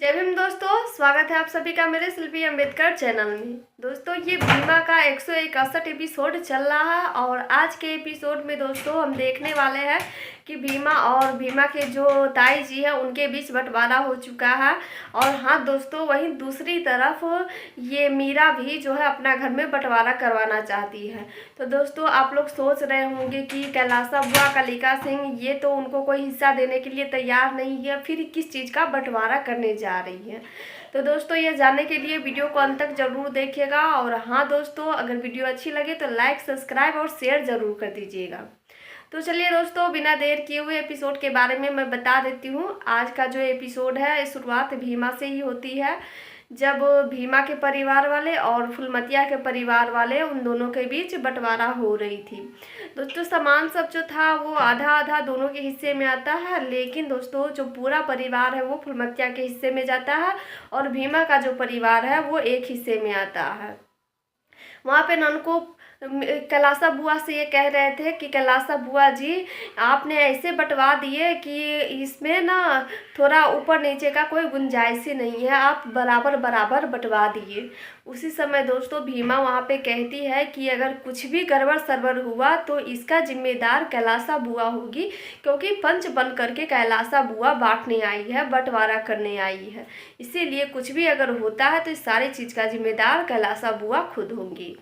जय भीम दोस्तों, स्वागत है आप सभी का मेरे शिल्पी अम्बेडकर चैनल में। दोस्तों ये भीमा का 161 एपिसोड चल रहा है और आज के एपिसोड में दोस्तों हम देखने वाले हैं कि भीमा और भीमा के जो ताई जी हैं उनके बीच बंटवारा हो चुका है। और हाँ दोस्तों, वहीं दूसरी तरफ ये मीरा भी जो है अपना घर में बंटवारा करवाना चाहती है। तो दोस्तों आप लोग सोच रहे होंगे कि कैलासा बुआ कलिका सिंह ये तो उनको कोई हिस्सा देने के लिए तैयार नहीं है, फिर किस चीज़ का बंटवारा करने जा रही है। तो दोस्तों ये जानने के लिए वीडियो को अंत तक जरूर देखिएगा। और हाँ दोस्तों, अगर वीडियो अच्छी लगे तो लाइक, सब्सक्राइब और शेयर ज़रूर कर दीजिएगा। तो चलिए दोस्तों, बिना देर किए हुए एपिसोड के बारे में मैं बता देती हूँ। आज का जो एपिसोड है शुरुआत भीमा से ही होती है, जब भीमा के परिवार वाले और फुलमतिया के परिवार वाले उन दोनों के बीच बंटवारा हो रही थी। दोस्तों सामान सब जो था वो आधा आधा दोनों के हिस्से में आता है, लेकिन दोस्तों जो पूरा परिवार है वो फुलमतिया के हिस्से में जाता है और भीमा का जो परिवार है वो एक हिस्से में आता है। वहाँ पे ननको कैलासा बुआ से ये कह रहे थे कि कैलासा बुआ जी आपने ऐसे बंटवा दिए कि इसमें ना थोड़ा ऊपर नीचे का कोई गुंजाइश ही नहीं है, आप बराबर बराबर बंटवा दिए। उसी समय दोस्तों भीमा वहाँ पे कहती है कि अगर कुछ भी गड़बड़ सरबड़ हुआ तो इसका जिम्मेदार कैलासा बुआ होगी, क्योंकि पंच बन करके कैलासा बुआ बांटने आई है, बंटवारा करने आई है। इसीलिए कुछ भी अगर होता है तो इस सारी चीज़ का जिम्मेदार कैलासा बुआ खुद होंगी।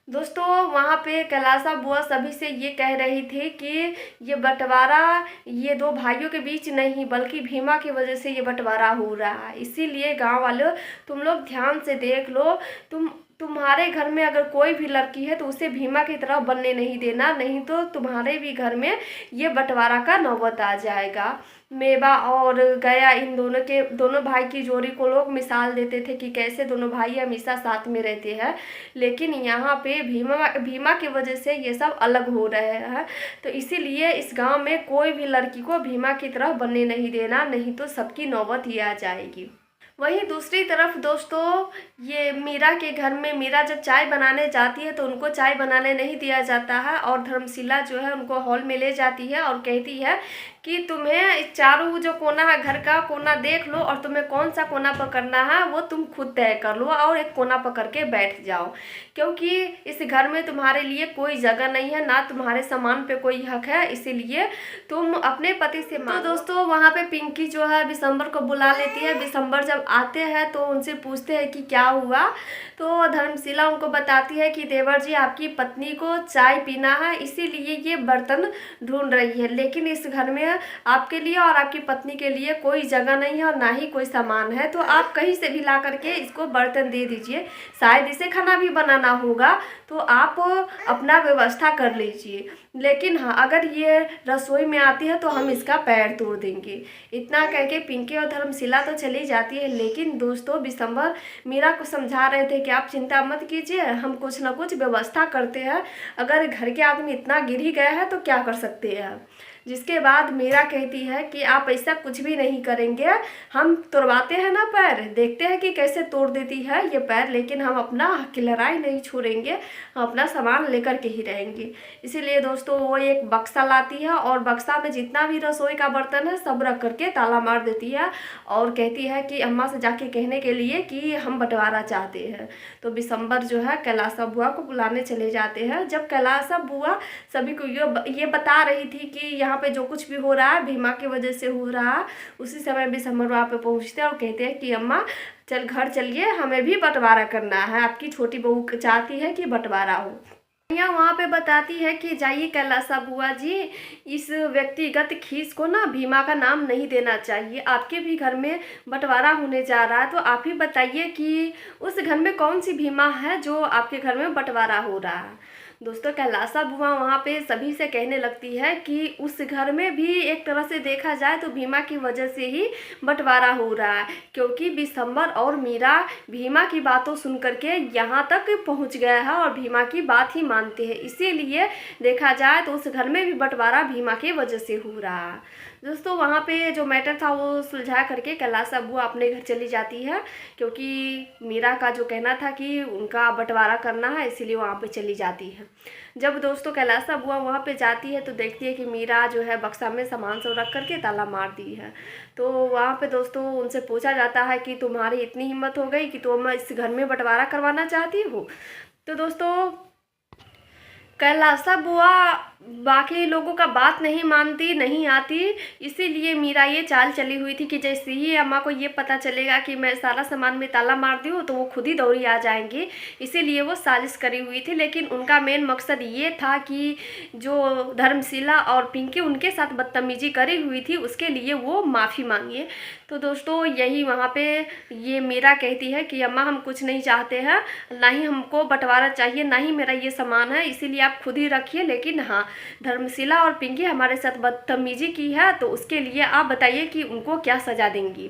दोस्तों वहाँ पे कैलासा बुआ सभी से ये कह रही थी कि ये बंटवारा ये दो भाइयों के बीच नहीं बल्कि भीमा की वजह से ये बंटवारा हो रहा है। इसीलिए गांव वालों तुम लोग ध्यान से देख लो, तुम्हारे घर में अगर कोई भी लड़की है तो उसे भीमा की तरह बनने नहीं देना, नहीं तो तुम्हारे भी घर में ये बंटवारा का नौबत आ जाएगा। मेवा और गया इन दोनों भाई की जोड़ी को लोग मिसाल देते थे कि कैसे दोनों भाई हमेशा साथ में रहते हैं, लेकिन यहाँ पे भीमा की वजह से ये सब अलग हो रहे हैं। तो इसीलिए इस गांव में कोई भी लड़की को भीमा की तरह बनने नहीं देना, नहीं तो सबकी नौबत ही आ जाएगी। वहीं दूसरी तरफ दोस्तों ये मीरा के घर में मीरा जब चाय बनाने जाती है तो उनको चाय बनाने नहीं दिया जाता है और धर्मशिला जो है उनको हॉल में ले जाती है और कहती है कि तुम्हें चारों जो कोना है घर का कोना देख लो और तुम्हें कौन सा कोना पकड़ना है वो तुम खुद तय कर लो और एक कोना पकड़ के बैठ जाओ, क्योंकि इस घर में तुम्हारे लिए कोई जगह नहीं है, ना तुम्हारे सामान पे कोई हक है, इसीलिए तुम अपने पति से मांगो। तो दोस्तों वहाँ पे पिंकी जो है बिशंबर को बुला लेती है। बिशंबर जब आते हैं तो उनसे पूछते हैं कि क्या हुआ, तो धर्मशिला उनको बताती है कि देवर जी आपकी पत्नी को चाय पीना है, इसीलिए ये बर्तन ढूंढ रही है, लेकिन इस घर में आपके लिए और आपकी पत्नी के लिए कोई जगह नहीं है और ना ही कोई सामान है, तो आप कहीं से भी ला करके इसको बर्तन दे दीजिए। शायद इसे खाना भी बनाना होगा तो आप अपना व्यवस्था कर लीजिए, लेकिन हाँ अगर ये रसोई में आती है तो हम इसका पैर तोड़ देंगे। इतना कह के पिंकी और धर्मशिला तो चली जाती है, लेकिन दोस्तों बिशंबर मीरा को समझा रहे थे कि आप चिंता मत कीजिए, हम कुछ ना कुछ व्यवस्था करते हैं, अगर घर के आदमी इतना गिर ही गया है तो क्या कर सकते हैं। जिसके बाद मीरा कहती है कि आप ऐसा कुछ भी नहीं करेंगे, हम तोड़वाते हैं ना पैर, देखते हैं कि कैसे तोड़ देती है ये पैर, लेकिन हम अपना हक की लड़ाई नहीं छोड़ेंगे, हम अपना सामान लेकर के ही रहेंगे। इसीलिए दोस्तों वो एक बक्सा लाती है और बक्सा में जितना भी रसोई का बर्तन है सब रख करके ताला मार देती है और कहती है कि अम्मा से जाके कहने के लिए कि हम बंटवारा चाहते हैं। तो बिशंबर जो है कैलासा बुआ को बुलाने चले जाते हैं। जब कैलासा बुआ सभी को ये बता रही थी कि यहाँ पे जो कुछ भी हो रहा है भीमा की वजह से हो रहा है, उसी समय बिशंबर वहाँ पे पहुँचते हैं और कहते हैं कि अम्मा चल घर चलिए, हमें भी बंटवारा करना है, आपकी छोटी बहू चाहती है कि बंटवारा हो। यहाँ वहाँ पे बताती है कि जाइए कैलासा बुआ जी, इस व्यक्तिगत खीस को ना भीमा का नाम नहीं देना चाहिए, आपके भी घर में बंटवारा होने जा रहा है, तो आप ही बताइए कि उस घर में कौन सी भीमा है जो आपके घर में बंटवारा हो रहा है। दोस्तों कैलासा बुआ वहाँ पे सभी से कहने लगती है कि उस घर में भी एक तरह से देखा जाए तो भीमा की वजह से ही बंटवारा हो रहा है, क्योंकि बिशंबर और मीरा भीमा की बातों सुन करके यहाँ तक पहुँच गया है और भीमा की बात ही मानते हैं, इसीलिए देखा जाए तो उस घर में भी बंटवारा भीमा की वजह से हो रहा है। दोस्तों वहाँ पे जो मैटर था वो सुलझा करके कैलाश बुआ अपने घर चली जाती है, क्योंकि मीरा का जो कहना था कि उनका बंटवारा करना है, इसीलिए वहाँ पे चली जाती है। जब दोस्तों कैलाश बुआ वहाँ पे जाती है तो देखती है कि मीरा जो है बक्सा में सामान सब रख करके ताला मार दी है। तो वहाँ पे दोस्तों उनसे पूछा जाता है कि तुम्हारी इतनी हिम्मत हो गई कि तुम इस घर में बंटवारा करवाना चाहती हो। तो दोस्तों कैलाश बुआ बाकी लोगों का बात नहीं मानती, नहीं आती, इसीलिए मीरा ये चाल चली हुई थी कि जैसे ही अम्मा को ये पता चलेगा कि मैं सारा सामान में ताला मार दी हूँ तो वो खुद ही दौड़ी आ जाएंगी, इसीलिए वो साजिश करी हुई थी। लेकिन उनका मेन मकसद ये था कि जो धर्मशिला और पिंकी उनके साथ बदतमीजी करी हुई थी उसके लिए वो माफ़ी मांगिए। तो दोस्तों यही वहाँ पे ये मीरा कहती है कि अम्मा हम कुछ नहीं चाहते हैं, ना ही हमको बंटवारा चाहिए, ना ही मेरा ये सामान है, इसीलिए आप खुद ही रखिए। लेकिन हाँ, धर्मशिला और पिंकी हमारे साथ बदतमीजी की है तो उसके लिए आप बताइए कि उनको क्या सज़ा देंगी।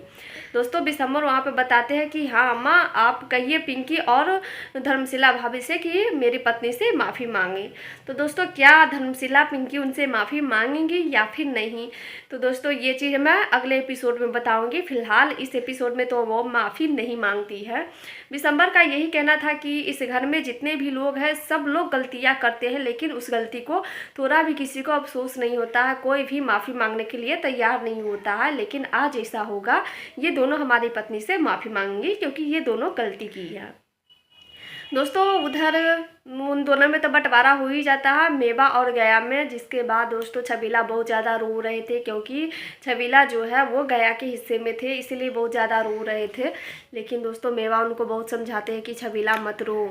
दोस्तों बिशंबर वहाँ पे बताते हैं कि हाँ अम्मा आप कहिए पिंकी और धर्मशिला भाभी से कि मेरी पत्नी से माफ़ी मांगे। तो दोस्तों क्या धर्मशिला पिंकी उनसे माफ़ी मांगेंगी या फिर नहीं, तो दोस्तों ये चीज़ मैं अगले एपिसोड में बताऊंगी। फिलहाल इस एपिसोड में तो वो माफ़ी नहीं मांगती है। बिशंबर का यही कहना था कि इस घर में जितने भी लोग हैं सब लोग गलतियां करते हैं, लेकिन उस गलती को थोड़ा भी किसी को अफसोस नहीं होता है, कोई भी माफ़ी मांगने के लिए तैयार नहीं होता है। लेकिन आज ऐसा होगा, ये दोनों हमारी पत्नी से माफ़ी मांगेंगी क्योंकि ये दोनों गलती की है। दोस्तों उधर उन दोनों में तो बंटवारा हो ही जाता है मेवा और गया में, जिसके बाद दोस्तों छबीला बहुत ज़्यादा रो रहे थे क्योंकि छबीला जो है वो गया के हिस्से में थे, इसीलिए बहुत ज़्यादा रो रहे थे। लेकिन दोस्तों मेवा उनको बहुत समझाते हैं कि छबीला मत रो।